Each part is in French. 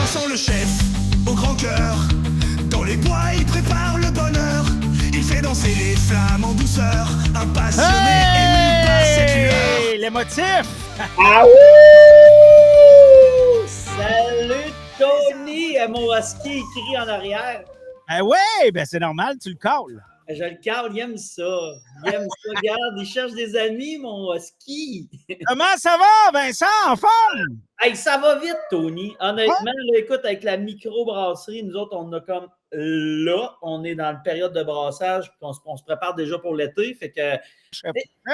sent le chef au grand cœur. Dans les bois, il prépare le bonheur. Il fait danser les flammes en douceur. Un passionné ému par cette lueur. Les motifs! Ah Salut Tony! Mon husky crie en arrière. Ben oui, ben c'est normal, tu le calls. Je le cale, il aime ça. Il aime ça. Regarde, il cherche des amis, mon husky. Comment ça va, Vincent, en forme? Hey, ça va vite, Tony. Honnêtement, là, écoute, avec la microbrasserie, nous autres, on a comme là, on est dans la période de brassage, puis on se prépare déjà pour l'été. Fait que,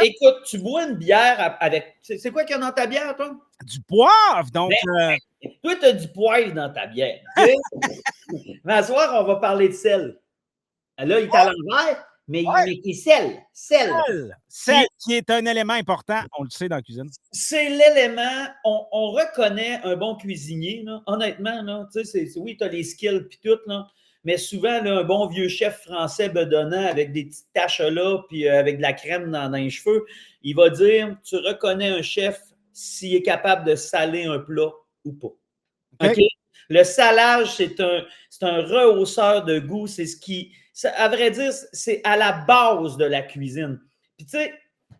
écoute, tu bois une bière avec. C'est quoi qu'il y a dans ta bière, toi? Du poivre, donc. Toi, tu as du poivre dans ta bière. Mais ce soir, on va parler de sel. Là, il est à l'envers, mais il est sel. Sel qui est un élément important, on le sait dans la cuisine. C'est l'élément, on reconnaît un bon cuisinier, là. Honnêtement, là, oui, tu as les skills puis tout, là, mais souvent, là, un bon vieux chef français bedonnant avec des petites taches là, puis avec de la crème dans les cheveux, il va dire, tu reconnais un chef s'il est capable de saler un plat ou pas. OK? Le salage, c'est un rehausseur de goût, c'est ce qui... À vrai dire, c'est à la base de la cuisine. Puis, tu sais,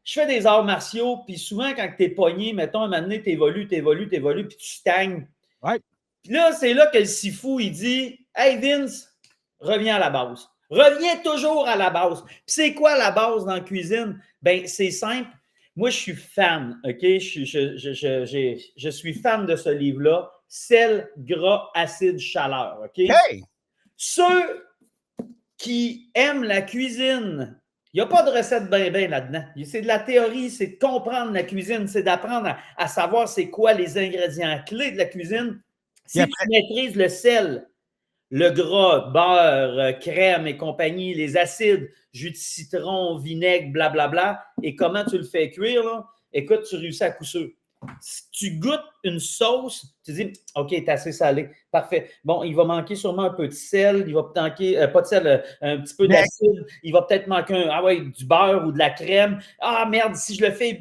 je fais des arts martiaux, puis souvent, quand tu es pogné, mettons, à un moment donné, tu évolues, puis tu stagnes. Ouais. Puis là, c'est là que le Sifu, il dit « Hey, Vince, reviens à la base. Reviens toujours à la base. » Puis c'est quoi la base dans la cuisine? Ben c'est simple. Moi, je suis fan, OK? Je suis fan de ce livre-là. Sel, gras, acide, chaleur, OK? Hey! Ceux qui aiment la cuisine, il n'y a pas de recette bien là-dedans. C'est de la théorie, c'est de comprendre la cuisine, c'est d'apprendre à savoir c'est quoi les ingrédients clés de la cuisine. Si tu maîtrises le sel, le gras, beurre, crème et compagnie, les acides, jus de citron, vinaigre, blablabla, et comment tu le fais cuire, là, écoute, tu réussis à coup sûr. Si tu goûtes une sauce, tu dis « OK, c'est assez salé. Parfait. Bon, il va manquer sûrement un peu de sel, il va manquer, pas de sel, un petit peu d'acide, il va peut-être manquer du beurre ou de la crème. Ah merde, si je le fais,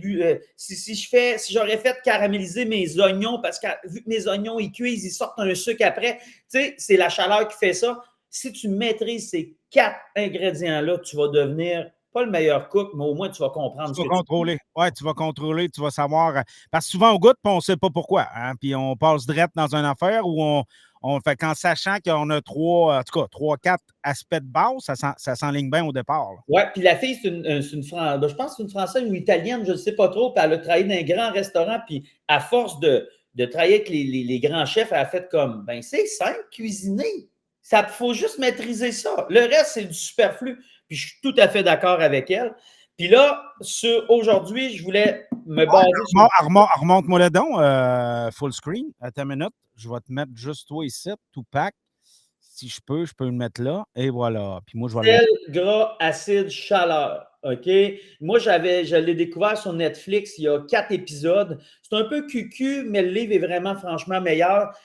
si j'aurais fait caraméliser mes oignons, parce que vu que mes oignons, ils cuisent, ils sortent un sucre après. Tu sais, c'est la chaleur qui fait ça. Si tu maîtrises ces 4 ingrédients-là, tu vas devenir pas le meilleur cook, mais au moins, tu vas comprendre. Tu vas contrôler. Oui, tu vas contrôler, tu vas savoir. Parce que souvent, on goûte, puis on ne sait pas pourquoi. Hein? Puis on passe direct dans une affaire où on fait qu'en sachant qu'on a 3-4 aspects de base, ça s'enligne bien au départ. Oui, puis la fille, je pense que c'est une Française ou Italienne, je ne sais pas trop, puis elle a travaillé dans un grand restaurant, puis à force de travailler avec les grands chefs, elle a fait comme, ben c'est simple, cuisiner. Il faut juste maîtriser ça. Le reste, c'est du superflu. Puis je suis tout à fait d'accord avec elle. Puis là, aujourd'hui, je voulais me baser sur... Remonte-moi le don, full screen. Attends une minute. Je vais te mettre juste toi ici, tout pack. Si je peux le mettre là. Et voilà. Puis moi, je vais sel, gras, acide, chaleur. OK? Moi, je l'ai découvert sur Netflix. Il y a 4 épisodes. C'est un peu cucu, mais le livre est vraiment, franchement, meilleur.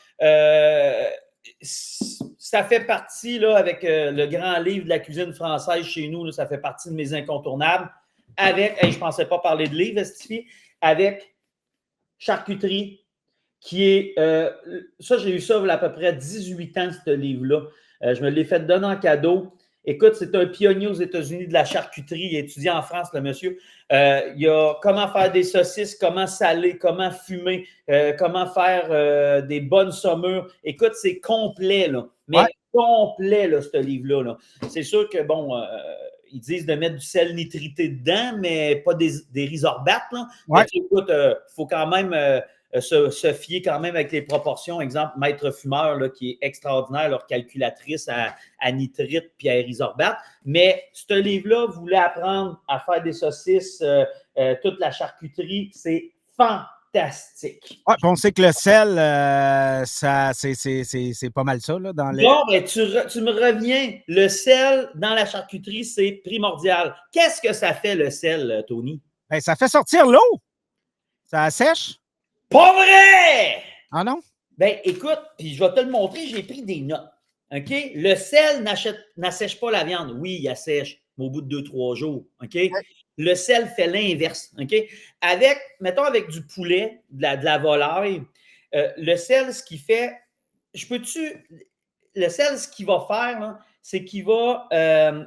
Ça fait partie, là, avec le grand livre de la cuisine française chez nous, là, ça fait partie de mes incontournables. Avec, je ne pensais pas parler de livre, avec charcuterie, qui est, ça, j'ai eu ça il y a à peu près 18 ans, ce livre-là. Je me l'ai fait donner en cadeau. Écoute, c'est un pionnier aux États-Unis de la charcuterie. Il étudie en France, le monsieur. Il y a comment faire des saucisses, comment saler, comment fumer, comment faire des bonnes saumures. Écoute, c'est complet, là. Mais complet, là, ce livre-là. Là. C'est sûr que, bon, ils disent de mettre du sel nitrité dedans, mais pas des risorbates. Là. Ouais. Mais, écoute, il faut quand même... se fier quand même avec les proportions. Exemple, Maître Fumeur, là, qui est extraordinaire, leur calculatrice à nitrite puis à risorbate. Mais ce livre-là voulait apprendre à faire des saucisses, toute la charcuterie. C'est fantastique. Ouais, on sait que le sel, c'est pas mal ça. Là, dans les... Bon, ben, tu me reviens. Le sel dans la charcuterie, c'est primordial. Qu'est-ce que ça fait, le sel, Tony? Ben, ça fait sortir l'eau. Ça sèche. Pas vrai! Ah non? Ben, écoute, puis je vais te le montrer, j'ai pris des notes. OK? Le sel n'assèche pas la viande. Oui, il assèche, mais au bout de 2-3 jours. OK? Ouais. Le sel fait l'inverse. OK? Mettons avec du poulet, de la volaille, le sel, ce qu'il fait, je peux-tu. Le sel, ce qu'il va faire, là, c'est qu'il va.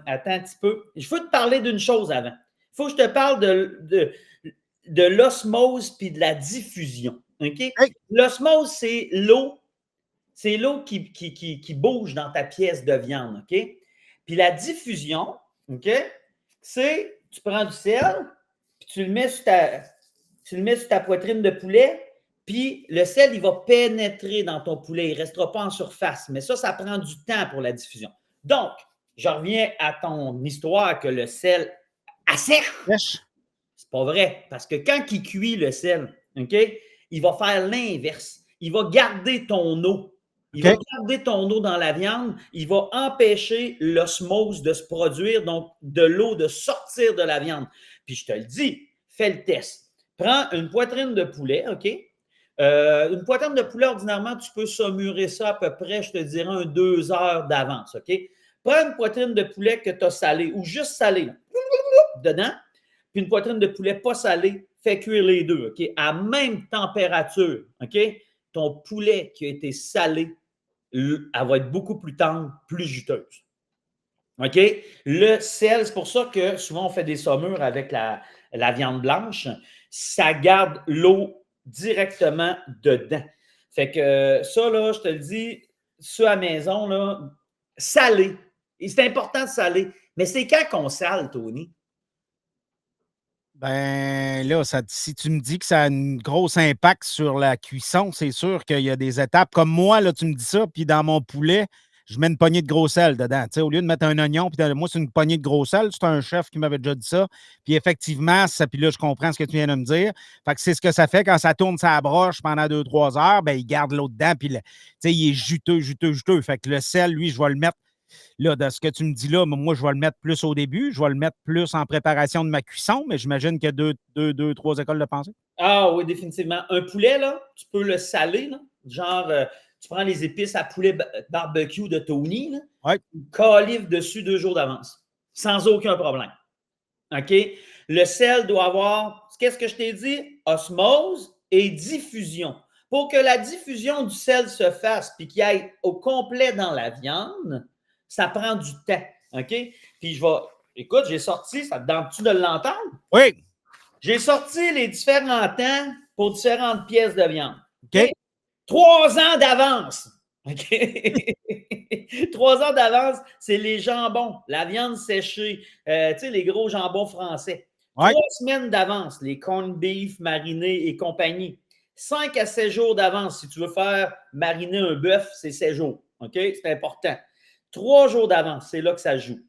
Attends un petit peu. Je veux te parler d'une chose avant. Il faut que je te parle de l'osmose puis de la diffusion. OK? Hey. L'osmose, c'est l'eau. C'est l'eau qui bouge dans ta pièce de viande. OK? Puis la diffusion, OK? C'est tu prends du sel, puis tu le mets sur ta poitrine de poulet. Puis le sel, il va pénétrer dans ton poulet. Il ne restera pas en surface. Mais ça prend du temps pour la diffusion. Donc, je reviens à ton histoire que le sel assèche. C'est pas vrai. Parce que quand il cuit le sel, OK, il va faire l'inverse. Il va garder ton eau. Il va garder ton eau dans la viande. Il va empêcher l'osmose de se produire, donc de l'eau de sortir de la viande. Puis je te le dis, fais le test. Prends une poitrine de poulet, OK? Une poitrine de poulet, ordinairement, tu peux saumurer ça à peu près, je te dirais, 2 heures d'avance, OK? Prends une poitrine de poulet que tu as salée ou juste salée, dedans, puis une poitrine de poulet pas salée, fais cuire les deux, OK? À même température, OK? Ton poulet qui a été salé, elle va être beaucoup plus tendre, plus juteuse. OK? Le sel, c'est pour ça que souvent on fait des saumures avec la viande blanche. Ça garde l'eau directement dedans. Fait que ça, là, je te le dis, ça à la maison, là, salé. Et c'est important de saler. Mais c'est quand qu'on sale, Tony? Ben là, si tu me dis que ça a un gros impact sur la cuisson, c'est sûr qu'il y a des étapes. Comme moi, là, tu me dis ça, puis dans mon poulet, je mets une poignée de gros sel dedans. Au lieu de mettre un oignon, puis moi, c'est une poignée de gros sel. C'est un chef qui m'avait déjà dit ça. Puis effectivement, puis là, je comprends ce que tu viens de me dire. Fait que c'est ce que ça fait quand ça tourne sa broche pendant 2-3 heures, ben, il garde l'eau dedans, puis il est juteux. Fait que le sel, lui, je vais le mettre. Là, dans ce que tu me dis là, moi, je vais le mettre plus au début, je vais le mettre plus en préparation de ma cuisson, mais j'imagine qu'il y a 3 écoles de pensée. Ah oui, définitivement. Un poulet, là, tu peux le saler, là. Genre, tu prends les épices à poulet barbecue de Tony, là, ouais. calife dessus 2 jours d'avance, sans aucun problème. OK? Le sel doit avoir, qu'est-ce que je t'ai dit? Osmose et diffusion. Pour que la diffusion du sel se fasse puis qu'il aille au complet dans la viande, ça prend du temps. OK? Puis écoute, j'ai sorti, ça te tente-tu de l'entendre? Oui. J'ai sorti les différents temps pour différentes pièces de viande. OK? 3 ans d'avance. OK? 3 ans d'avance, c'est les jambons, la viande séchée, tu sais, les gros jambons français. Ouais. 3 semaines d'avance, les corned beef marinés et compagnie. 5 à 7 jours d'avance. Si tu veux faire mariner un bœuf, c'est 7 jours. OK? C'est important. 3 jours d'avance, c'est là que ça joue.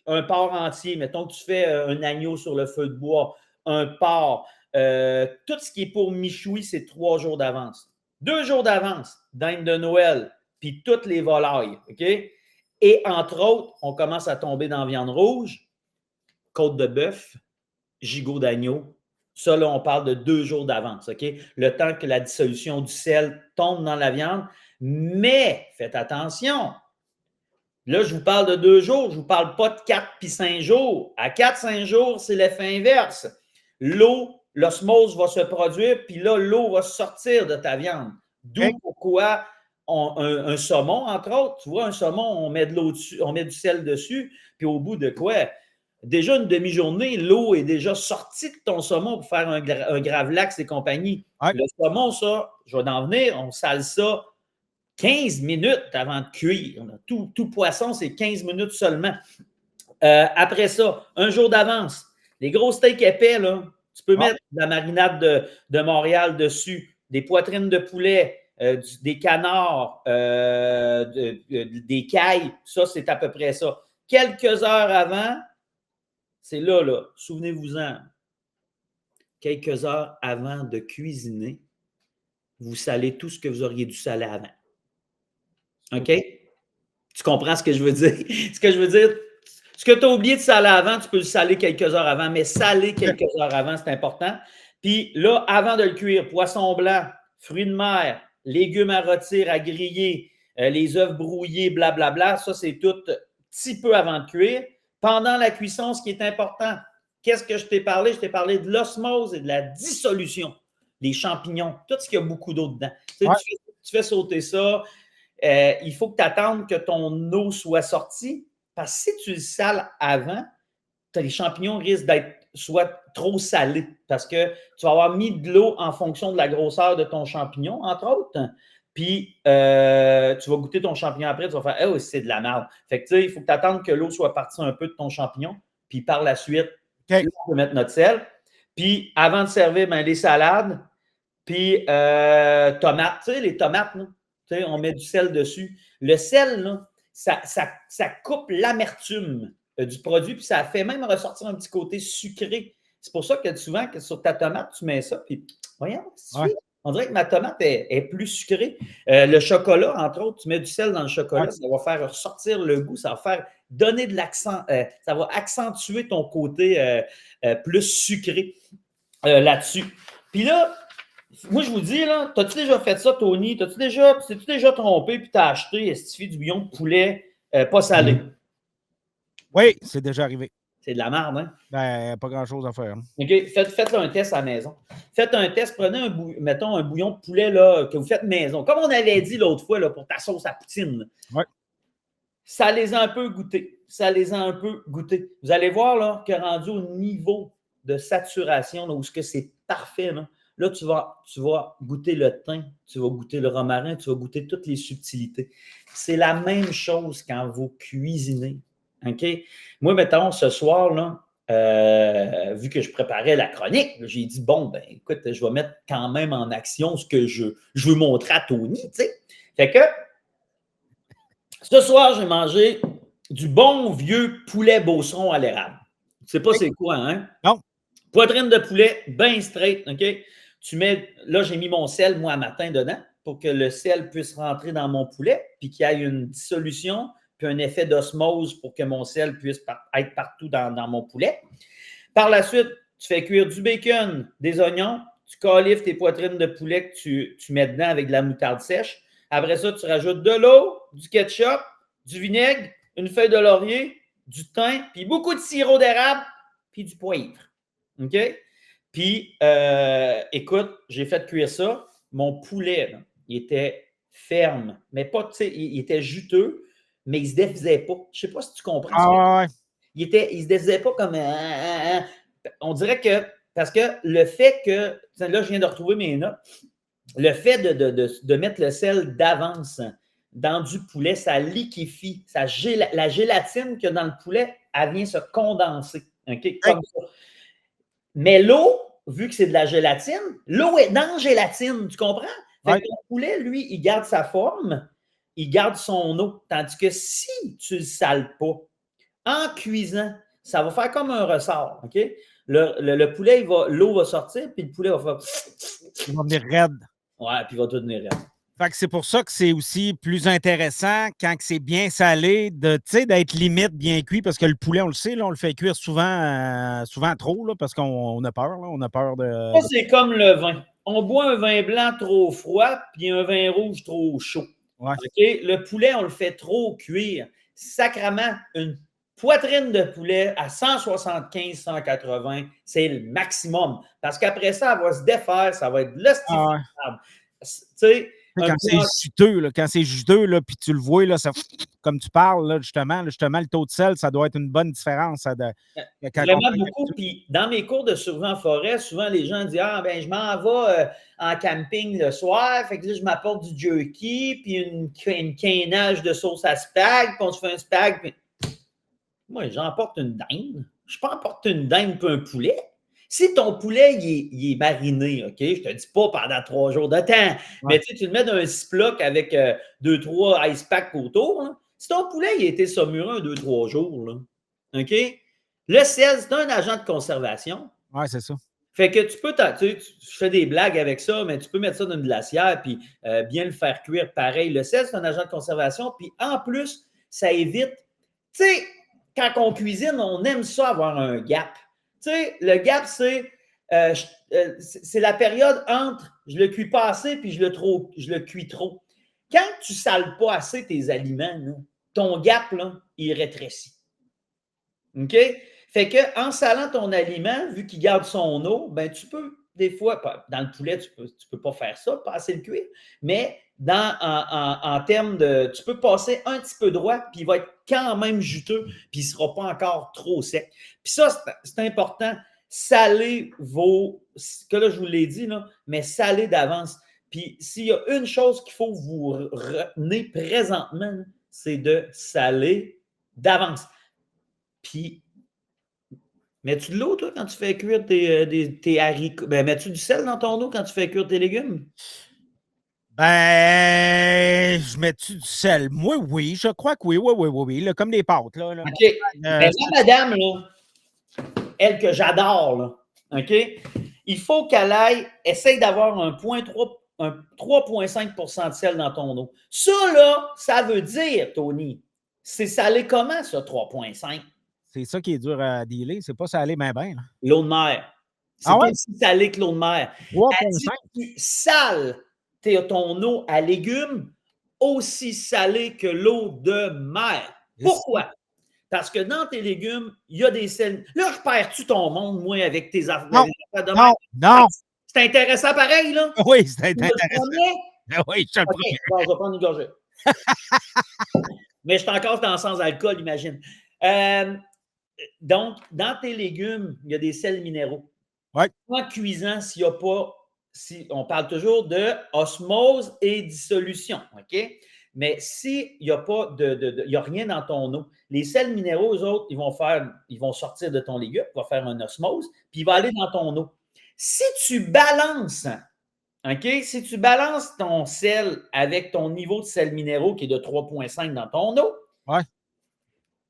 Un porc entier, mettons que tu fais un agneau sur le feu de bois, un porc, tout ce qui est pour michoui, c'est 3 jours d'avance. 2 jours d'avance, dinde de Noël, puis toutes les volailles, OK? Et entre autres, on commence à tomber dans la viande rouge, côte de bœuf, gigot d'agneau. Ça, là, on parle de 2 jours d'avance, OK? Le temps que la dissolution du sel tombe dans la viande. Mais, faites attention, là, je vous parle de 2 jours, je ne vous parle pas de 4 puis 5 jours. À 4-5 jours, c'est l'effet inverse. L'osmose va se produire, puis là, l'eau va sortir de ta viande. D'où pourquoi un saumon, entre autres, tu vois, un saumon, on met de l'eau dessus, on met du sel dessus, puis au bout de quoi? Déjà une demi-journée, l'eau est déjà sortie de ton saumon pour faire un gravlax et compagnie. Ouais. Le saumon, ça, je vais en venir, on sale ça 15 minutes avant de cuire. Tout poisson, c'est 15 minutes seulement. Après ça, 1 jour d'avance. Les gros steaks épais, là, tu peux mettre de la marinade de Montréal dessus, des poitrines de poulet, des canards, des cailles. Ça, c'est à peu près ça. Quelques heures avant, c'est là, souvenez-vous-en. Quelques heures avant de cuisiner, vous salez tout ce que vous auriez dû saler avant. OK? Tu comprends ce que je veux dire? Ce que je veux dire, ce que tu as oublié de saler avant, tu peux le saler quelques heures avant, mais saler quelques heures avant, c'est important. Puis là, avant de le cuire, poisson blanc, fruits de mer, légumes à rôtir, à griller, les œufs brouillés, blablabla, ça, c'est tout petit peu avant de cuire. Pendant la cuisson, ce qui est important, qu'est-ce que je t'ai parlé? Je t'ai parlé de l'osmose et de la dissolution. Les champignons, tout ce qu'il y a beaucoup d'eau dedans. Tu fais sauter ça. il faut que tu attendes que ton eau soit sortie. Parce que si tu le sales avant, les champignons risquent d'être soit trop salés parce que tu vas avoir mis de l'eau en fonction de la grosseur de ton champignon, entre autres. Puis, tu vas goûter ton champignon après, tu vas faire « Oh, c'est de la merde ». Fait que, tu sais, il faut que tu attendes que l'eau soit partie un peu de ton champignon. Puis, par la suite, on peut mettre notre sel. Puis, avant de servir, les salades, puis tomates. Tu sais, les tomates, là, tu sais, on met du sel dessus. Le sel, là, ça coupe l'amertume du produit, puis ça fait même ressortir un petit côté sucré. C'est pour ça que souvent, sur ta tomate, tu mets ça, puis voyons, on dirait que ma tomate est plus sucrée. Le chocolat, entre autres, tu mets du sel dans le chocolat, ça va faire ressortir le goût, ça va faire donner de l'accent, ça va accentuer ton côté plus sucré là-dessus. Puis là, moi, je vous dis, là, t'as-tu déjà fait ça, Tony? T'es-tu déjà trompé puis t'as acheté du bouillon de poulet pas salé? Oui, c'est déjà arrivé. C'est de la merde, hein? Ben, pas grand-chose à faire. OK, faites un test à la maison. Faites un test, prenez mettons un bouillon de poulet là, que vous faites maison. Comme on avait dit l'autre fois là, pour ta sauce à poutine. Oui. Ça les a un peu goûtés. Vous allez voir là, que rendu au niveau de saturation, là, où c'est parfait, là, tu vas goûter le thym, tu vas goûter le romarin, tu vas goûter toutes les subtilités. C'est la même chose quand vous cuisinez. OK? Moi, mettons, ce soir, là, vu que je préparais la chronique, j'ai dit, bon, ben écoute, je vais mettre quand même en action ce que je veux montrer à Tony, tu sais. Fait que, ce soir, j'ai mangé du bon vieux poulet beauceron à l'érable. Tu sais pas c'est quoi, hein? Non. Poitrine de poulet, bien straight, OK? Là, j'ai mis mon sel, moi, à matin dedans, pour que le sel puisse rentrer dans mon poulet, puis qu'il y ait une dissolution, puis un effet d'osmose pour que mon sel puisse être partout dans mon poulet. Par la suite, tu fais cuire du bacon, des oignons, tu califes tes poitrines de poulet que tu mets dedans avec de la moutarde sèche. Après ça, tu rajoutes de l'eau, du ketchup, du vinaigre, une feuille de laurier, du thym, puis beaucoup de sirop d'érable, puis du poivre. OK? Puis, écoute, j'ai fait cuire ça. Mon poulet, là, il était ferme, mais pas, tu sais, il était juteux, mais il ne se défaisait pas. Je ne sais pas si tu comprends. Ah ouais. Il ne se défaisait pas comme... On dirait que... Parce que le fait que... Là, je viens de retrouver mes notes. Le fait de mettre le sel d'avance dans du poulet, ça liquéfie. La gélatine qu'il y a dans le poulet, elle vient se condenser. OK? Comme ça. Mais l'eau, vu que c'est de la gélatine, l'eau est dans la gélatine, tu comprends? Fait que ton poulet, lui, il garde sa forme, il garde son eau. Tandis que si tu ne le sales pas, en cuisant, ça va faire comme un ressort, OK? Le poulet, l'eau va sortir, puis le poulet va faire... Il va venir raide. Ouais, puis il va tout devenir raide. Fait que c'est pour ça que c'est aussi plus intéressant quand c'est bien salé, d'être limite bien cuit, parce que le poulet, on le sait, là, on le fait cuire souvent trop, là, parce qu'on a peur. Là, on a peur de... Ça, c'est comme le vin. On boit un vin blanc trop froid, puis un vin rouge trop chaud. Ouais. Okay? Le poulet, on le fait trop cuire. Sacrement, une poitrine de poulet à 175, 180, c'est le maximum. Parce qu'après ça, elle va se défaire, ça va être l'hostifable. Tu sais, quand c'est juteux, là, puis tu le vois, là, ça, comme tu parles, là, justement, le taux de sel, ça doit être une bonne différence. Vraiment beaucoup. Puis dans mes cours de survie en forêt, souvent les gens disent « Ah, ben je m'en vais en camping le soir, fait que là, je m'apporte du jerky, puis une canage de sauce à spag, puis on se fait un spag. » Puis... Moi, j'emporte une dinde. Je peux emporter une dinde puis un poulet. Si ton poulet, il est mariné, OK? Je te dis pas pendant 3 jours de temps, mais tu le mets dans un Ziploc avec 2-3 ice packs autour. Là. Si ton poulet, il a été saumuré 2-3 jours, là, OK? Le sel, c'est un agent de conservation. Oui, c'est ça. Fait que tu peux, je fais des blagues avec ça, mais tu peux mettre ça dans une glacière puis bien le faire cuire pareil. Le sel, c'est un agent de conservation. Puis en plus, ça évite, tu sais, quand on cuisine, on aime ça avoir un gap. Tu sais, le gap, c'est la période entre je le cuis pas assez puis je le cuis trop. Quand tu ne sales pas assez tes aliments, là, ton gap, là, il rétrécit. OK? Fait qu'en salant ton aliment, vu qu'il garde son eau, ben tu peux, des fois, dans le poulet, tu peux pas faire ça, pas assez le cuire, mais en termes de... Tu peux passer un petit peu droit, puis il va être quand même juteux, puis il ne sera pas encore trop sec. Puis ça, c'est important. Saler que là, je vous l'ai dit, là, mais saler d'avance. Puis s'il y a une chose qu'il faut vous retenir présentement, c'est de saler d'avance. Puis, mets-tu de l'eau, toi, quand tu fais cuire tes haricots? Ben, mets-tu du sel dans ton eau quand tu fais cuire tes légumes? Ben, je mets-tu du sel? Moi, oui, je crois que oui, là, comme des pâtes, là. OK. Ben, la madame, là, elle que j'adore, là, OK? Il faut qu'elle essaye d'avoir un 3,5 % de sel dans ton eau. Ça, là, ça veut dire, Tony, c'est salé comment, ça, 3,5? C'est ça qui est dur à dealer. C'est pas salé bien. L'eau de mer. C'est Ah ouais? pas aussi salé que l'eau de mer. 3,5. Tu sales ton eau à légumes aussi salée que l'eau de mer. Pourquoi? Parce que dans tes légumes, il y a des sels. Là, je perds-tu ton monde, moi, avec tes affaires de mer? Non. C'est intéressant pareil, là? Oui, c'est intéressant. Oui, je te le promets. Bon, je vais prendre une gorgée. Mais je suis encore dans sans alcool, imagine. Donc, dans tes légumes, il y a des sels minéraux. Ouais. En cuisant, s'il n'y a pas, on parle toujours de osmose et dissolution, OK? Mais s'il n'y a pas il y a rien dans ton eau, les sels minéraux, eux autres, ils vont sortir de ton légume, ils vont faire une osmose, puis il va aller dans ton eau. Si tu balances, OK? Si tu balances ton sel avec ton niveau de sels minéraux qui est de 3,5 dans ton eau, ouais.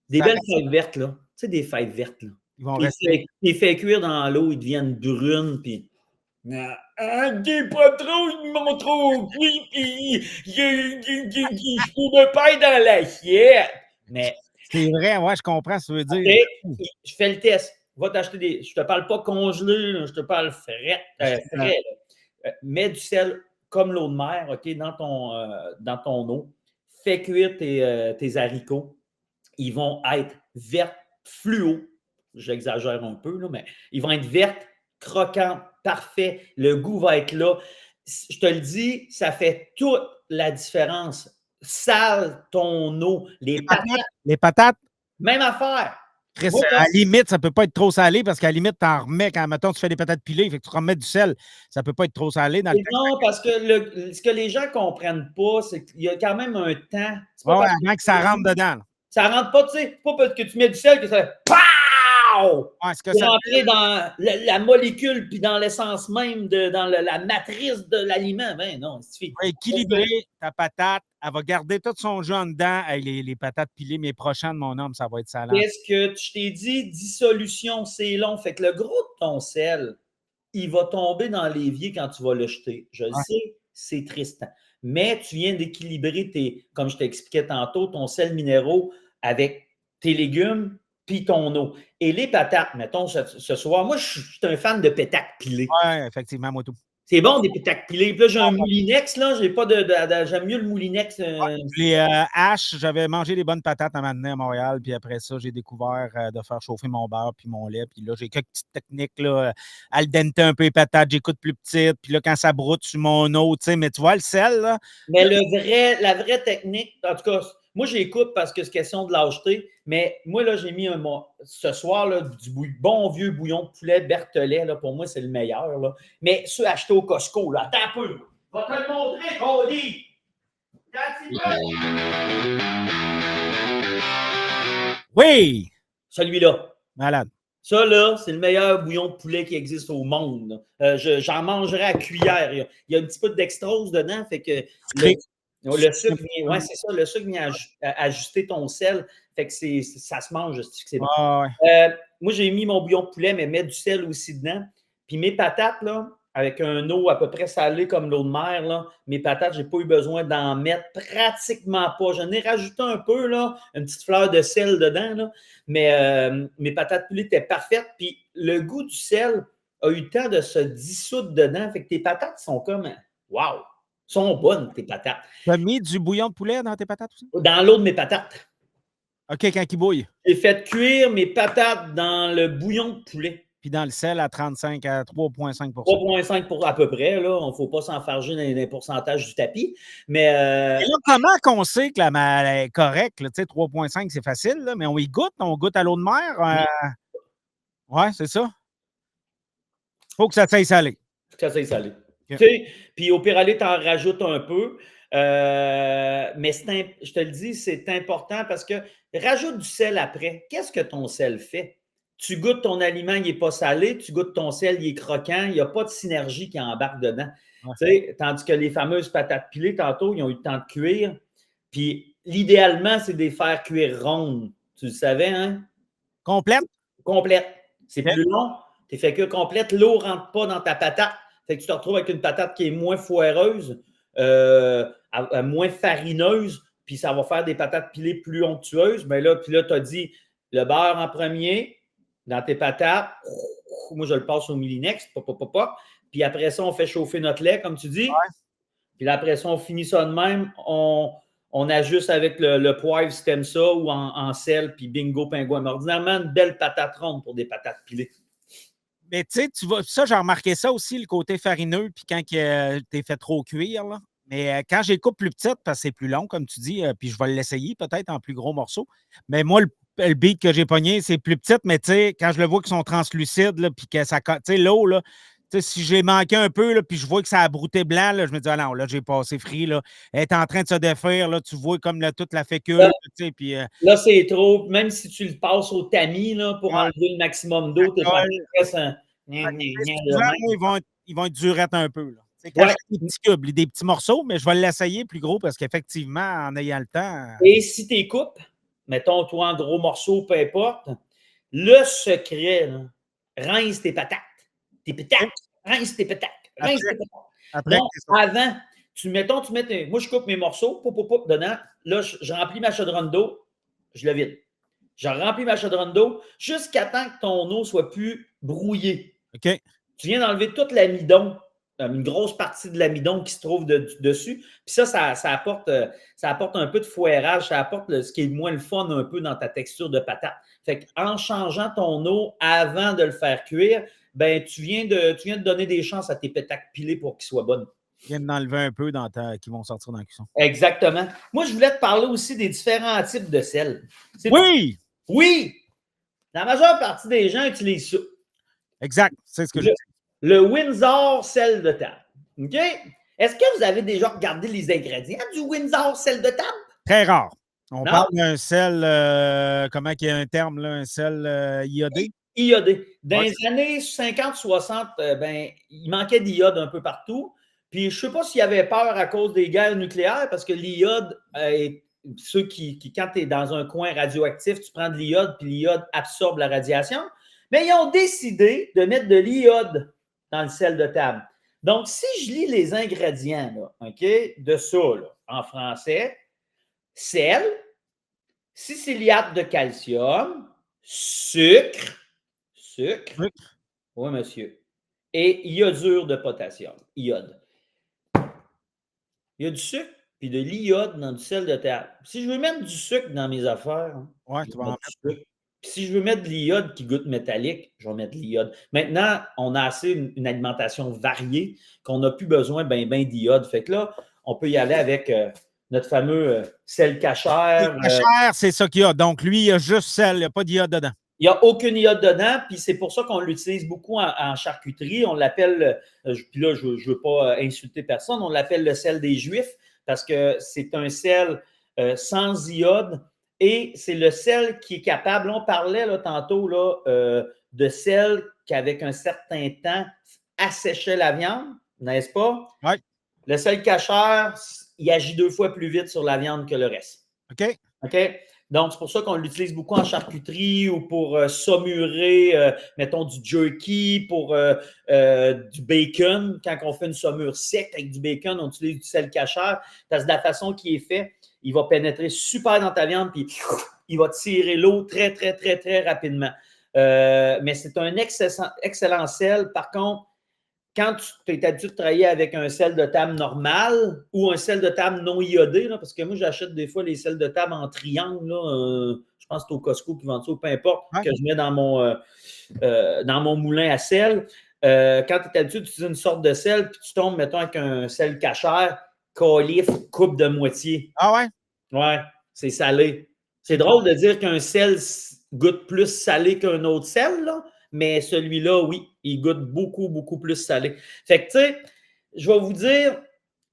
Des belles feuilles vertes, là. Tu sais, des feuilles vertes, là. Ils vont rester. Les fais cuire dans l'eau, ils deviennent brunes, puis... dis pas trop, ils m'ont trop cuit, puis je peux me perdre dans l'assiette. Mais... C'est vrai, ouais, je comprends ce que tu veux dire. Okay, je fais le test. Va t'acheter des... Je te parle pas congelé, là, je te parle frais. Mets du sel comme l'eau de mer, OK, dans ton eau. Fais cuire tes haricots. Ils vont être verts fluo. J'exagère un peu, là, mais ils vont être verts, croquants, parfaits. Le goût va être là. Je te le dis, ça fait toute la différence. Sale ton eau. Les patates. Même affaire. Chris, à la limite, ça ne peut pas être trop salé parce qu'à la limite, tu en remets quand, mettons, tu fais des patates pilées, fait que tu remets du sel. Ça ne peut pas être trop salé dans le temps. Non, parce que ce que les gens ne comprennent pas, c'est qu'il y a quand même un temps. Ouais, avant que ça rentre dedans. Là. Ça rentre pas, tu sais, pas parce que tu mets du sel que ça fait POW! Ouais, c'est que c'est ça rentrer dans la molécule puis dans l'essence même, dans la matrice de l'aliment. Ben non, c'est suffit. Va équilibrer ta patate. Elle va garder tout son jus en dedans. Hey, les patates pilées, mes prochaines, mon homme, ça va être salant. Qu'est-ce que je t'ai dit? Dissolution, c'est long. Fait que le gros de ton sel, il va tomber dans l'évier quand tu vas le jeter. Je le sais, c'est triste. Mais tu viens d'équilibrer comme je t'expliquais tantôt, ton sel minéraux avec tes légumes puis ton eau. Et les patates, mettons, ce soir, moi, je suis un fan de pétates pilées. Oui, effectivement, moi tout. C'est bon, des pétates pilées. Puis là, j'ai un moulinex, là. J'aime mieux le moulinex. Les haches, j'avais mangé des bonnes patates à m'amener à Montréal, puis après ça, j'ai découvert de faire chauffer mon beurre puis mon lait. Puis là, j'ai quelques petites techniques, là, al dente un peu les patates, j'écoute plus petites. Puis là, quand ça broute sur mon eau, tu sais, mais tu vois, le sel, là. Mais la vraie technique, en tout cas, moi, j'écoute parce que c'est question de lâcheté, mais moi, là, j'ai mis ce soir là, du bon vieux bouillon de poulet Berthelet. Là, pour moi, c'est le meilleur. Là. Mais ceux achetés au Costco, là, attends un peu. Je vais te le montrer, Cody. Oui! Celui-là. Malade. Ça, là, c'est le meilleur bouillon de poulet qui existe au monde. J'en mangerai à cuillère. Il y a un petit peu de dextrose dedans, fait que... Le sucre vient, ouais, c'est ça, le sucre vient ajuster ton sel, fait que ça se mange, c'est bon. Moi, j'ai mis mon bouillon de poulet, mais mettre du sel aussi dedans. Puis mes patates, là, avec un eau à peu près salée comme l'eau de mer, là, mes patates, je n'ai pas eu besoin d'en mettre pratiquement pas. J'en ai rajouté un peu, là, une petite fleur de sel dedans, là, mais mes patates poulet étaient parfaites. Puis le goût du sel a eu le temps de se dissoudre dedans, fait que tes patates sont comme « wow ». Sont bonnes, tes patates. Tu as mis du bouillon de poulet dans tes patates aussi? Dans l'eau de mes patates. OK, quand il bouille. J'ai fait cuire mes patates dans le bouillon de poulet. puis dans le sel à 35 à 3,5 3,5 à peu près. Là. On ne faut pas s'enfarger dans les pourcentages du tapis. Mais Et là, comment qu'on sait que la mal est correcte? 3,5, c'est facile, là, mais on y goûte, on goûte à l'eau de mer. Ouais, c'est ça. Faut que ça s'aille salé. Faut que ça s'aille salé. Okay. Puis au pire aller, tu en rajoutes un peu. Mais je te le dis, c'est important parce que rajoute du sel après. Qu'est-ce que ton sel fait? Tu goûtes ton aliment, il n'est pas salé. Tu goûtes ton sel, il est croquant. Il n'y a pas de synergie qui embarque dedans. Ouais. Tandis que les fameuses patates pilées, tantôt, ils ont eu le temps de cuire. Puis l'idéalement, c'est de les faire cuire rondes. Tu le savais, hein? Complète? Complète. C'est plus long. Tu fais cuire complète. L'eau ne rentre pas dans ta patate. Fait que tu te retrouves avec une patate qui est moins foireuse, moins farineuse, puis ça va faire des patates pilées plus onctueuses. Mais là, tu as dit le beurre en premier dans tes patates. Moi, je le passe au Millinex. Puis après ça, on fait chauffer notre lait, comme tu dis. Ouais. Puis après ça, on finit ça de même. On ajuste avec le poivre si t'aimes ça ou en sel, puis bingo, pingouin. Mais ordinairement, une belle patate ronde pour des patates pilées. Mais tu sais, ça, j'ai remarqué ça aussi, le côté farineux, puis quand t'es fait trop cuire, là. Mais quand je les coupe plus petites, parce que c'est plus long, comme tu dis, puis je vais l'essayer peut-être en plus gros morceaux. Mais moi, le beat que j'ai pogné, c'est plus petite, mais tu sais, quand je le vois qu'ils sont translucides, là, puis que ça. Tu sais, l'eau, là, si j'ai manqué un peu, là, puis je vois que ça a brouté blanc, là, je me dis, ah non, là, j'ai passé frit. Là. Elle est en train de se défaire. Là, tu vois comme toute la fécule. Puis, là, c'est trop. Même si tu le passes au tamis là, pour enlever le maximum d'eau, tu es en ils vont être durettes un peu. Là. Quand je fais des petits cubes, des petits morceaux, mais je vais l'essayer plus gros parce qu'effectivement, en ayant le temps. Et si tu les coupes, mettons, toi, en gros morceaux, peu importe, le secret, là, rince tes patates. Tes pétates. Rince tes pétates. Rince tes pétates. Après, donc, avant, moi, je coupe mes morceaux, dedans. Là, je remplis ma chaudronne d'eau, je le vide. Je remplis ma chaudronne d'eau jusqu'à temps que ton eau soit plus brouillée. OK. Tu viens d'enlever toute l'amidon, une grosse partie de l'amidon qui se trouve dessus. Puis ça apporte un peu de fouettage, ça apporte ce qui est moins le fun un peu dans ta texture de patate. Fait qu'en changeant ton eau avant de le faire cuire, ben tu viens de donner des chances à tes pétates pilés pour qu'ils soient bonnes. Tu viens d'enlever un peu qui vont sortir dans la cuisson. Exactement. Moi, je voulais te parler aussi des différents types de sel. Oui! Oui! La majeure partie des gens utilisent ça. Exact. C'est ce que je dis. Le Windsor sel de table. OK? Est-ce que vous avez déjà regardé les ingrédients du Windsor sel de table? Très rare. On parle d'un sel, comment il y a un terme, là, un sel iodé? Iodé. Dans les années 50-60, il manquait d'iode un peu partout. Puis je ne sais pas s'il y avait peur à cause des guerres nucléaires, parce que l'iode, quand tu es dans un coin radioactif, tu prends de l'iode, puis l'iode absorbe la radiation. Mais ils ont décidé de mettre de l'iode dans le sel de table. Donc, si je lis les ingrédients là, de ça là, en français, sel, siciliate de calcium, sucre. Oui, monsieur. Et iodure de potassium, iode. Il y a du sucre puis de l'iode dans du sel de table. Si je veux mettre du sucre dans mes affaires, tu vas en mettre du sucre. Puis si je veux mettre de l'iode qui goûte métallique, je vais mettre de l'iode. Maintenant, on a assez une alimentation variée qu'on n'a plus besoin ben d'iode. Fait que là, on peut y aller avec notre fameux sel cachère. Le cachère, c'est ça qu'il y a. Donc, lui, il y a juste sel, il n'y a pas d'iode dedans. Il n'y a aucune iode dedans, puis c'est pour ça qu'on l'utilise beaucoup en charcuterie. On l'appelle, puis là, je ne veux pas insulter personne, on l'appelle le sel des Juifs parce que c'est un sel sans iode et c'est le sel qui est capable, on parlait là, tantôt là, de sel qu'avec un certain temps asséchait la viande, n'est-ce pas? Oui. Le sel cachère, il agit 2 fois plus vite sur la viande que le reste. OK. OK? Donc, c'est pour ça qu'on l'utilise beaucoup en charcuterie ou pour saumurer, mettons, du jerky, pour du bacon. Quand on fait une saumure sec avec du bacon, on utilise du sel cachère parce que de la façon qu'il est fait, il va pénétrer super dans ta viande puis il va tirer l'eau très, très, très, très rapidement. Mais c'est un excellent sel. Par contre, quand tu es habitué de travailler avec un sel de table normal ou un sel de table non iodé, là, parce que moi, j'achète des fois les sels de table en triangle, là, je pense que c'est au Costco qui vend ça, ou peu importe, que je mets dans mon moulin à sel. Quand tu es habitué d'utiliser une sorte de sel, puis tu tombes, mettons, avec un sel cachère, calife, coupe de moitié. Ah ouais? Ouais, c'est salé. C'est drôle de dire qu'un sel goûte plus salé qu'un autre sel, là, mais celui-là, oui, il goûte beaucoup, beaucoup plus salé. Fait que, tu sais, je vais vous dire,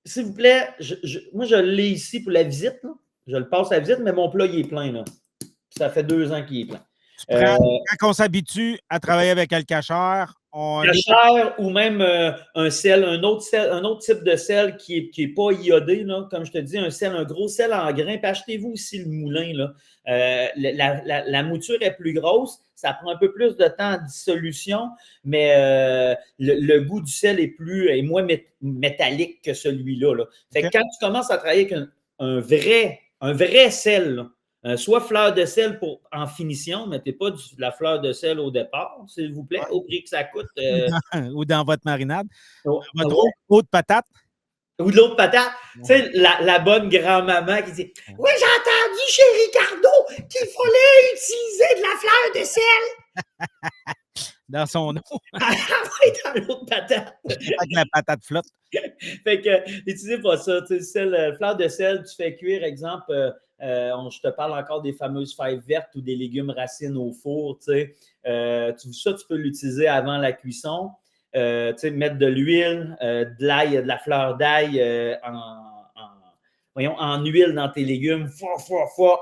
s'il vous plaît, moi, je l'ai ici pour la visite, là. Je le passe à la visite, mais mon plat, il est plein, là. Ça fait 2 ans qu'il est plein. Quand on s'habitue à travailler avec le cachère, cachère ou même un autre type de sel qui est pas iodé, là, comme je te dis, un gros sel en grain. Puis achetez-vous aussi le moulin. Là. La mouture est plus grosse, ça prend un peu plus de temps en dissolution, mais le goût du sel est moins métallique que celui-là. Là. Fait que quand tu commences à travailler avec un vrai sel, là, soit fleur de sel en finition, mettez pas de la fleur de sel au départ, s'il vous plaît, au prix que ça coûte. Ou dans votre marinade. Votre Ouais. eau de patate. Ou de l'autre patate. Tu sais, la bonne grand-maman qui dit « Oui, j'ai entendu chez Ricardo qu'il fallait utiliser de la fleur de sel. » Dans son eau. Oui, dans l'autre patate. Avec la patate flotte. Fait que, n'utilisez pas ça. Tu sais, fleur de sel, tu fais cuire, exemple, je te parle encore des fameuses fèves vertes ou des légumes racines au four. Tu sais. Ça, tu peux l'utiliser avant la cuisson. Tu sais, mettre de l'huile, de l'ail, de la fleur d'ail en huile dans tes légumes.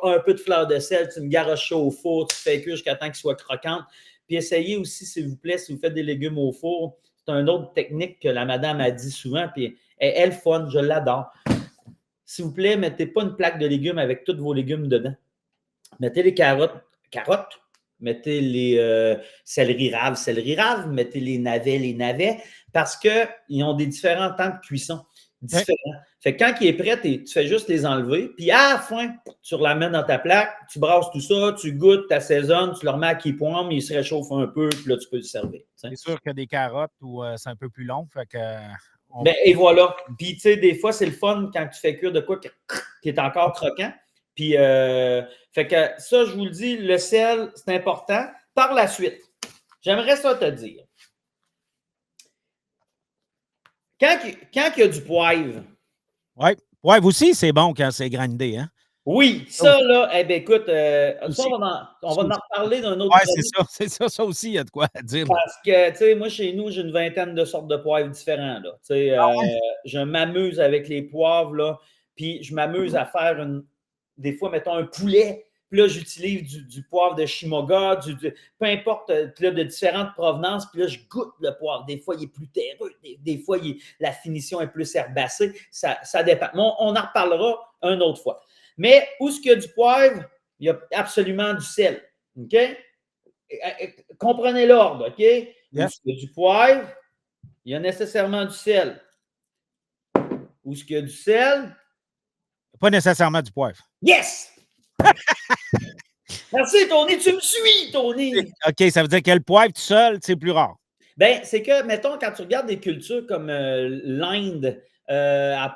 Un peu de fleur de sel, tu me garoches ça au four, tu fais cuire jusqu'à temps qu'il soit croquante. Puis essayez aussi, s'il vous plaît, si vous faites des légumes au four, c'est une autre technique que la madame a dit souvent, puis elle fun, je l'adore. S'il vous plaît, mettez pas une plaque de légumes avec tous vos légumes dedans. Mettez les carottes, mettez les céleri rave, mettez les navets, parce qu'ils ont des différents temps de cuisson différents. Fait que quand il est prêt, tu fais juste les enlever, puis à la fin, tu le ramènes dans ta plaque, tu brasses tout ça, tu goûtes, tu assaisonnes, tu le remets à qui-pomme, il se réchauffe un peu, puis là, tu peux le servir. C'est sûr que des carottes, c'est un peu plus long, fait que... Et voilà. Puis, tu sais, des fois, c'est le fun quand tu fais cuire de quoi qui est encore croquant. Puis, fait que ça, je vous le dis, le sel, c'est important. Par la suite, j'aimerais ça te dire. Quand il y a du poivre. Oui, poivre aussi, c'est bon quand c'est grindé, hein? Oui, ça, là, eh bien, écoute, ça, on va en reparler d'un autre. Oui, c'est ça. Ça aussi, il y a de quoi dire. Parce que, tu sais, moi, chez nous, j'ai une vingtaine de sortes de poivres différents, là. Tu sais, je m'amuse avec les poivres, là. Puis, je m'amuse à faire des fois, mettons, un poulet. Puis là, j'utilise du poivre de Shimoga, peu importe, là, de différentes provenances. Puis là, je goûte le poivre. Des fois, il est plus terreux. Des fois, la finition est plus herbacée. Ça dépend. Bon, on en reparlera une autre fois. Mais où est-ce qu'il y a du poivre, il y a absolument du sel. OK? Comprenez l'ordre, OK? Yes. Où est-ce qu'il y a du poivre, il y a nécessairement du sel. Où est-ce qu'il y a du sel? Pas nécessairement du poivre. Yes! Merci, Tony. Tu me suis, Tony. OK, ça veut dire que le poivre tout seul, c'est plus rare. Bien, c'est que, mettons, quand tu regardes des cultures comme l'Inde,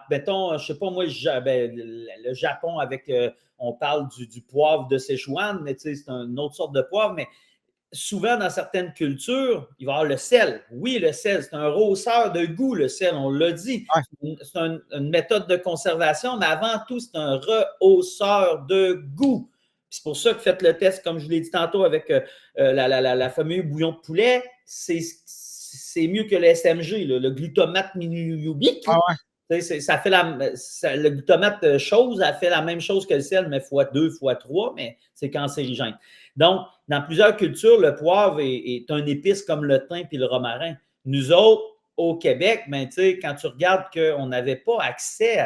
mettons, je ne sais pas moi, le Japon avec, on parle du poivre de Sichuan, mais tu sais, c'est une autre sorte de poivre, mais souvent dans certaines cultures, il va y avoir le sel. Oui, le sel, c'est un rehausseur de goût, le sel, on l'a dit. Ouais. C'est une méthode de conservation, mais avant tout, c'est un rehausseur de goût. C'est pour ça que faites le test, comme je vous l'ai dit tantôt, avec la fameuse bouillon de poulet, c'est mieux que le SMG, le glutamate minuyubique. Ah ouais. Le glutamate chose, ça fait la même chose que le sel, mais x2, x3, mais c'est cancérigène. Donc, dans plusieurs cultures, le poivre est un épice comme le thym et le romarin. Nous autres, au Québec, ben, quand tu regardes qu'on n'avait pas accès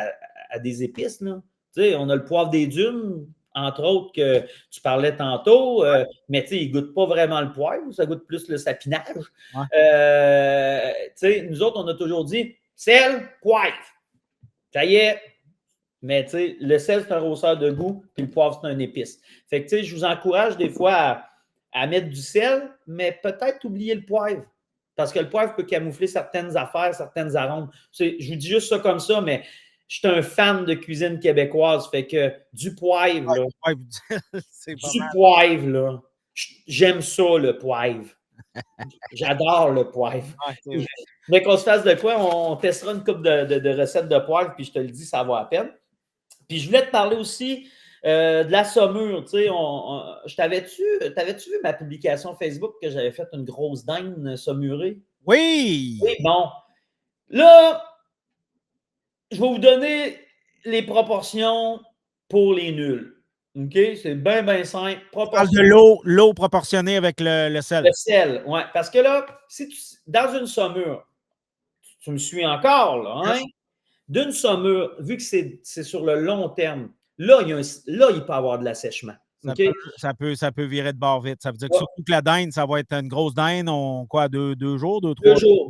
à des épices, là, on a le poivre des dunes, entre autres, que tu parlais tantôt, mais il ne goûte pas vraiment le poivre, ça goûte plus le sapinage. Ouais. Nous autres, on a toujours dit sel, poivre. Ça y est. Mais le sel, c'est un rehausseur de goût, puis le poivre, c'est un épice. Fait que je vous encourage des fois à mettre du sel, mais peut-être oublier le poivre. Parce que le poivre peut camoufler certaines affaires, certaines arômes. Je vous dis juste ça comme ça, mais je suis un fan de cuisine québécoise. Fait que du poivre, là, c'est pas du mal. poivre, là, j'aime ça, le poivre. J'adore le poivre. Ouais, c'est vrai. Mais qu'on se fasse de quoi, on testera une couple de recettes de poivre, puis je te le dis, ça vaut la peine. Puis je voulais te parler aussi de la saumure. Tu sais, t'avais-tu vu ma publication Facebook que j'avais fait une grosse dinde saumurée? Oui! Oui, bon. Là, je vais vous donner les proportions pour les nuls. OK? C'est bien, bien simple. Tu parles de l'eau proportionnée avec le sel. Le sel, oui. Parce que là, dans une saumure, tu me suis encore, là, hein? D'une saumure, vu que c'est sur le long terme, là, il peut y avoir de l'assèchement. Okay? Ça peut virer de bord vite. Ça veut dire que surtout que la dinde, ça va être une grosse dinde, deux jours, 3 jours?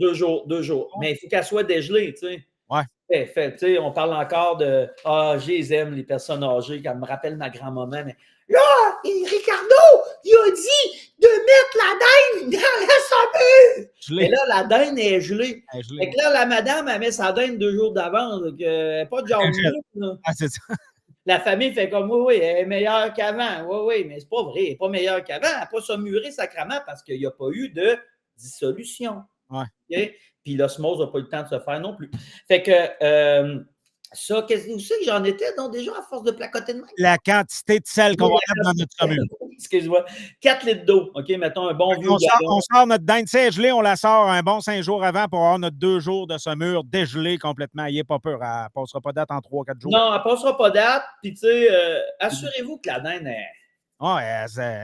2 jours. Mais il faut qu'elle soit dégelée, tu sais. Ouais. Tu sais, on parle encore de « Ah, je les aime, les personnes âgées », quand me rappelle ma grand-maman, mais là, Ricardo, il a dit de mettre la dinde dans la saumure! Et là, la dinde est gelée. Fait que là, la madame, elle met sa dinde 2 jours d'avance, donc pas de genre là. Ah, c'est ça. La famille fait comme oui, elle est meilleure qu'avant. Oui, mais c'est pas vrai, elle n'est pas meilleure qu'avant. Elle n'a pas saumuré sacrément parce qu'il n'y a pas eu de dissolution. Ouais. Okay? Puis l'osmose n'a pas eu le temps de se faire non plus. Fait que ça, vous savez que j'en étais donc déjà à force de placoter de main? La quantité de sel qu'on va mettre dans notre saumure. Excuse-moi. 4 litres d'eau, OK? Mettons un bon vieux on sort notre dinde gelée, on la sort un bon 5 jours avant pour avoir notre 2 jours de saumure dégelée complètement. Il n'est pas peur. Elle ne passera pas date en 3-4 jours. Non, elle ne passera pas date. Puis, tu sais, assurez-vous que la dinde est. Oui,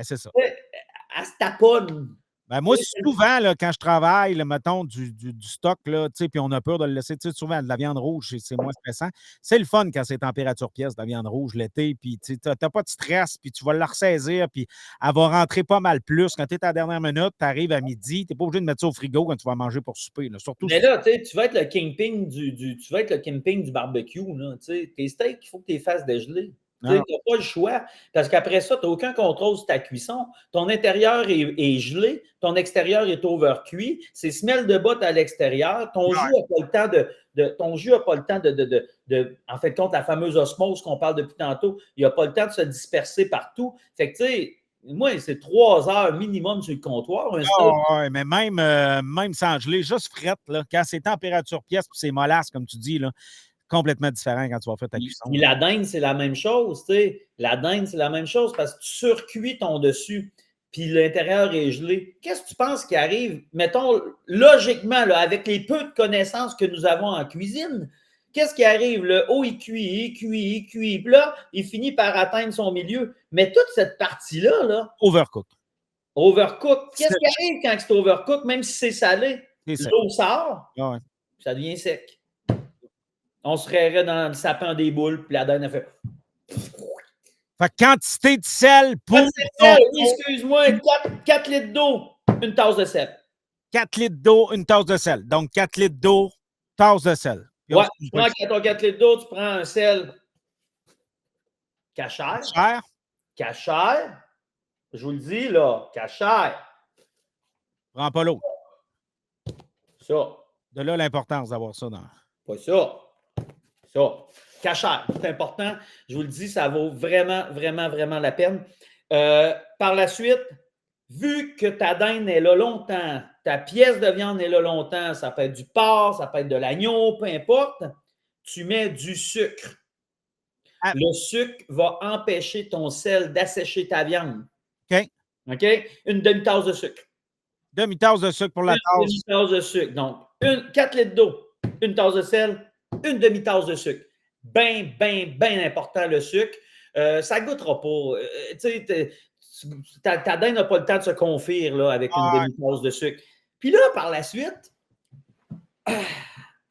c'est ça. Elle se taponne. Ben moi, souvent, là, quand je travaille, là, mettons, du stock, là, puis on a peur de le laisser, souvent, de la viande rouge, c'est moins stressant. C'est le fun quand c'est température pièce, de la viande rouge l'été, puis tu n'as pas de stress, puis tu vas la ressaisir, puis elle va rentrer pas mal plus. Quand tu es à la dernière minute, tu arrives à midi, tu n'es pas obligé de mettre ça au frigo quand tu vas manger pour souper. Là. Surtout, mais là, tu vas être le kingpin du barbecue. Là, tes steaks, il faut que tu les fasses dégeler. Tu n'as pas le choix. Parce qu'après ça, tu n'as aucun contrôle sur ta cuisson. Ton intérieur est gelé, ton extérieur est overcuit. C'est semelle de botte à l'extérieur. Ton jus n'a pas le temps de. En fait, compte, la fameuse osmose qu'on parle depuis tantôt, il n'a pas le temps de se disperser partout. Fait que, tu sais, moi, c'est 3 heures minimum sur le comptoir. Oui, mais même sans geler, juste frette, là, quand c'est température pièce puis c'est mollasse, comme tu dis, là, complètement différent quand tu vas faire ta cuisson. Puis la dinde, c'est la même chose, tu sais. La dinde, c'est la même chose parce que tu surcuis ton dessus, puis l'intérieur est gelé. Qu'est-ce que tu penses qui arrive? Mettons, logiquement, là, avec les peu de connaissances que nous avons en cuisine, qu'est-ce qui arrive? Le haut, il cuit. Puis là, il finit par atteindre son milieu. Mais toute cette partie-là, là. Overcook. Qu'est-ce qui arrive quand c'est overcook, même si c'est salé? L'eau sort, ça devient sec. On se rairait dans le sapin des boules, puis la dinde a fait. Fait quantité de sel pour. Excuse-moi, 4 litres d'eau, une tasse de sel. 4 litres d'eau, une tasse de sel. Donc, 4 litres d'eau, tasse de sel. Ouais, tu prends 4 litres d'eau, tu prends un sel cachère. Cachère. Je vous le dis, là, cachère. Prends pas l'autre. Ça. De là, l'importance d'avoir ça dans. Pas ça. Ça. Cachère, c'est important. Je vous le dis, ça vaut vraiment, vraiment, vraiment la peine. Par la suite, vu que ta dinde est là longtemps, ta pièce de viande est là longtemps, ça peut être du porc, ça peut être de l'agneau, peu importe, tu mets du sucre. Le sucre va empêcher ton sel d'assécher ta viande. OK? Une demi-tasse de sucre. Demi-tasse de sucre pour la tasse. Une demi-tasse de sucre. Donc, 4 litres d'eau, une tasse de sel, une demi-tasse de sucre. Bien important, le sucre. Ça ne goûtera pas. Tu sais, ta dinde n'a pas le temps de se confire là, avec une demi-tasse de sucre. Puis là, par la suite,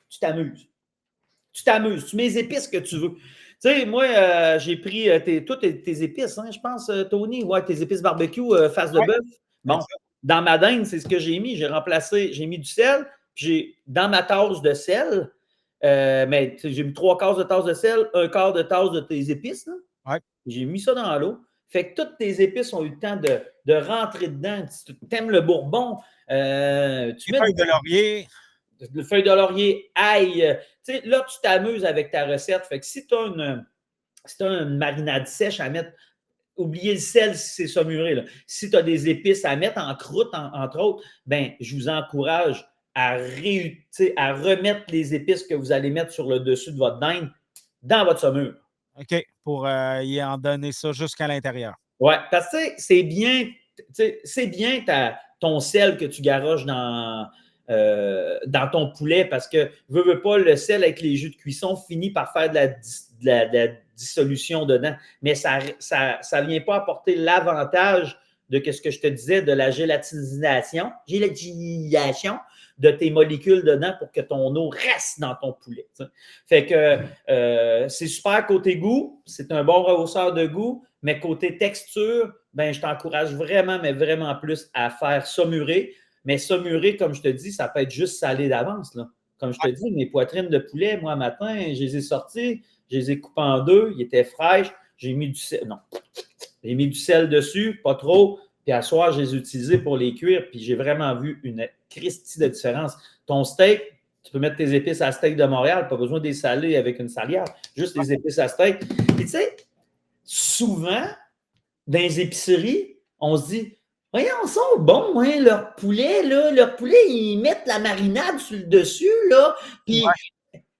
tu t'amuses. Tu mets les épices que tu veux. Tu sais, moi, j'ai pris toutes tes épices, hein, je pense, Tony. Ouais, tes épices barbecue, face de bœuf. Bon, dans ma dinde, c'est ce que j'ai mis. J'ai mis du sel. Dans ma tasse de sel, mais j'ai mis 3 quarts de tasse de sel, 1 quart de tasse de tes épices. Là. Ouais. J'ai mis ça dans l'eau. Fait que toutes tes épices ont eu le temps de rentrer dedans. Si tu aimes le bourbon, tu mets feuilles de laurier. le feuille de laurier, ail. Tu sais, là, tu t'amuses avec ta recette. Fait que si tu as une marinade sèche à mettre, oubliez le sel si c'est saumuré. Là. Si tu as des épices à mettre en croûte, entre autres, ben, je vous encourage à remettre les épices que vous allez mettre sur le dessus de votre dinde dans votre saumure. OK, pour y en donner ça jusqu'à l'intérieur. Oui, parce que c'est bien ton sel que tu garoches dans ton poulet parce que, veux pas, le sel avec les jus de cuisson finit par faire de la dissolution dedans. Mais ça ne vient pas apporter l'avantage de ce que je te disais, de la gélatinisation de tes molécules dedans pour que ton eau reste dans ton poulet. T'sais. Fait que c'est super côté goût, c'est un bon rehausseur de goût, mais côté texture, ben, je t'encourage vraiment, mais vraiment plus à faire saumurer. Mais saumurer, comme je te dis, ça peut être juste salé d'avance. Là. Comme je te dis, mes poitrines de poulet, moi, matin, je les ai sorties, je les ai coupées en deux, ils étaient fraîches, j'ai mis du sel. Non. J'ai mis du sel dessus, pas trop. Puis à soir, je les ai utilisés pour les cuire, puis j'ai vraiment vu une Christie de différence. Ton steak, tu peux mettre tes épices à steak de Montréal, pas besoin de les saler avec une salière, juste les épices à steak. Puis tu sais, souvent, dans les épiceries, on se dit, voyons, ils sont bons, hein, leur poulet, ils mettent la marinade sur le dessus, là, puis...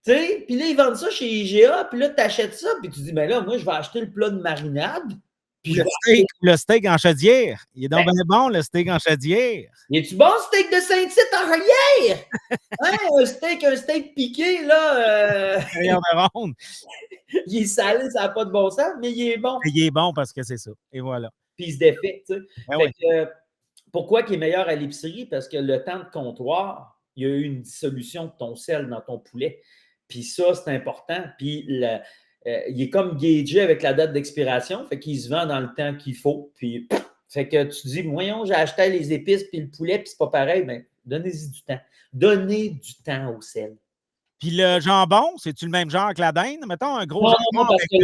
Puis là, ils vendent ça chez IGA, puis là, tu achètes ça, puis tu dis, ben là, moi, je vais acheter le plat de marinade. Puis le steak en chaudière. Il est donc bien bon, le steak en chaudière. Es-tu bon, steak de Saint-Tite en relière? Hein, un steak piqué, là. De ronde. Il est salé, ça n'a pas de bon sens, mais il est bon. Il est bon parce que c'est ça. Et voilà. Puis il se défait, tu sais. Ben pourquoi il est meilleur à l'épicerie? Parce que le temps de comptoir, il y a eu une dissolution de ton sel dans ton poulet. Puis ça, c'est important. Puis il est comme gagé avec la date d'expiration, fait qu'il se vend dans le temps qu'il faut. Puis, fait que tu dis, voyons, j'ai acheté les épices puis le poulet, puis c'est pas pareil. Bien, donnez-y du temps. Donnez du temps au sel. Puis le jambon, c'est-tu le même genre que la dinde? Mettons un gros jambon. Non, parce que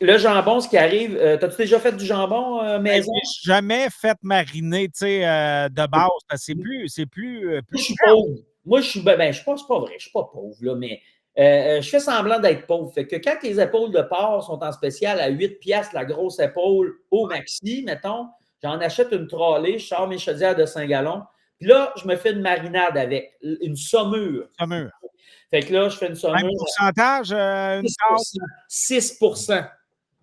le jambon, ce qui arrive, t'as-tu déjà fait du jambon maison? Je n'ai jamais fait mariner de base, parce que c'est plus je suis pauvre. Moi, je suis pas vrai, je suis pas pauvre, là, mais je fais semblant d'être pauvre. Fait que quand les épaules de porc sont en spécial à 8 piastres, la grosse épaule au maxi, mettons, j'en achète une trolley, je sors mes chaudières de 5 gallons. Puis là, je me fais une marinade avec une saumure. Fait que là, je fais une saumure. Même pourcentage? 6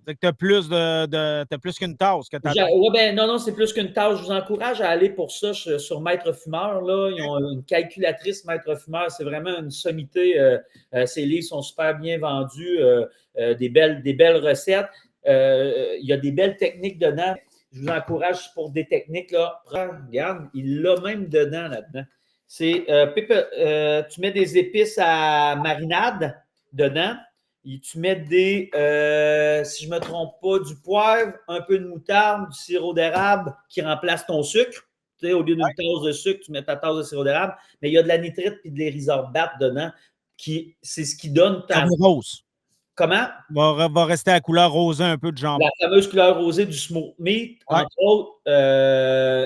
Fait que tu as plus qu'une tasse que Oui, ben non, c'est plus qu'une tasse. Je vous encourage à aller pour ça sur Maître Fumeur. Là. Ils ont une calculatrice Maître Fumeur. C'est vraiment une sommité. Ces livres sont super bien vendus. Des belles recettes. Il y a des belles techniques dedans. Je vous encourage pour des techniques. Là. Regarde, il l'a même dedans là-dedans. C'est tu mets des épices à marinade dedans. Et tu mets si je ne me trompe pas, du poivre, un peu de moutarde, du sirop d'érable qui remplace ton sucre. Tu sais, au lieu d'une tasse de sucre, tu mets ta tasse de sirop d'érable. Mais il y a de la nitrite et de l'érysorbate dedans. C'est ce qui donne ta... rose. Comment? Va rester à la couleur rosée un peu de jambon. La fameuse couleur rosée du smoked meat, entre autres,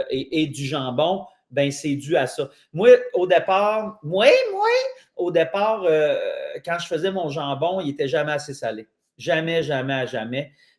et du jambon. Ben c'est dû à ça. Moi, au départ, quand je faisais mon jambon, il n'était jamais assez salé. Jamais.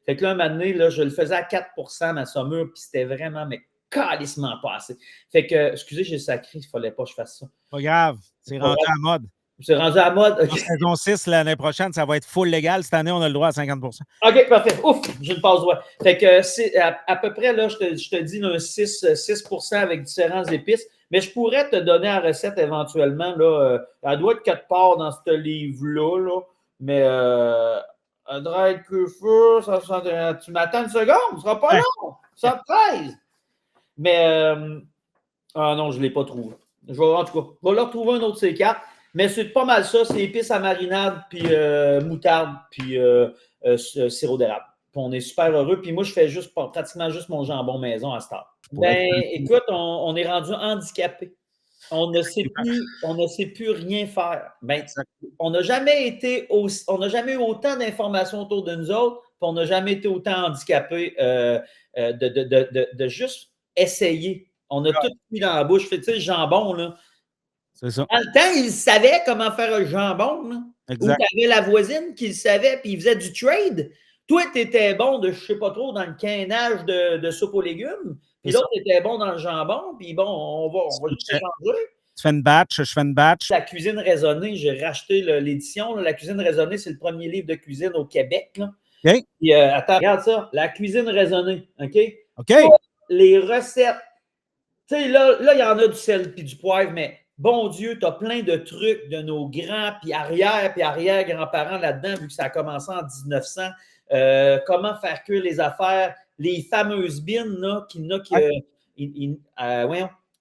Fait que là, un moment donné, là, je le faisais à 4% ma saumure, puis c'était vraiment, mais calissement pas assez. Fait que, excusez, j'ai sacré, il ne fallait pas que je fasse ça. Pas grave, c'est rendu à mode. C'est rendu à mode. Okay. En saison 6, l'année prochaine, ça va être full légal. Cette année, on a le droit à 50%. OK, parfait. Ouf, j'ai une passe droit. Fait que c'est à peu près, là, je te dis, là, 6% avec différents épices. Mais je pourrais te donner la recette éventuellement. Là, elle doit être quelque part dans ce livre-là. Là, mais André Kufur, tu m'attends une seconde, ce sera pas long. 113. Mais non, je ne l'ai pas trouvé. En tout cas, je vais leur trouver un autre C4. Mais c'est pas mal ça, c'est épices à marinade, puis moutarde, puis sirop d'érable. Puis on est super heureux. Puis moi, je fais pratiquement juste mon jambon maison à cette heure. Ben, écoute, on est rendu handicapé. On ne sait plus rien faire. Ben, on n'a jamais eu autant d'informations autour de nous autres, on n'a jamais été autant handicapé de juste essayer. On a tout mis dans la bouche. Tu sais, le jambon, là. C'est ça. Dans le temps, il savait comment faire le jambon. Là. Exact. Ou tu avais la voisine qui le savait, puis il faisait du trade. Toi, tu étais bon de, je sais pas trop, dans le canage de soupe aux légumes. Puis l'autre était bon dans le jambon. Puis bon, on va juste changer. Tu fais une batch, je fais une batch. La cuisine raisonnée, j'ai racheté l'édition. La cuisine raisonnée, c'est le premier livre de cuisine au Québec. Là. OK. Puis, attends, regarde ça. La cuisine raisonnée. OK? OK. Toutes les recettes. Tu sais, là, il y en a du sel puis du poivre, mais bon Dieu, tu as plein de trucs de nos grands puis arrière-grands-parents là-dedans, vu que ça a commencé en 1900. Comment faire cuire les affaires, les fameuses bines, là,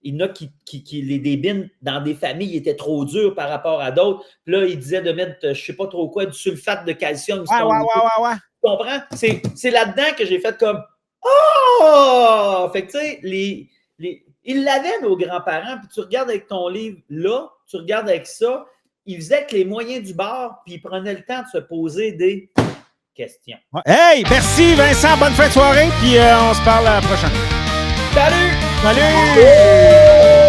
des bines dans des familles étaient trop dures par rapport à d'autres. Puis là, ils disaient de mettre, je ne sais pas trop quoi, du sulfate de calcium. Ouais. Tu comprends? C'est là-dedans que j'ai fait comme oh! Fait que tu sais, ils l'avaient, nos grands-parents, puis tu regardes avec ton livre là, tu regardes avec ça, ils faisaient avec les moyens du bord, puis ils prenaient le temps de se poser des questions. Hey, merci Vincent, bonne fin de soirée, puis on se parle la prochaine. Salut! Salut!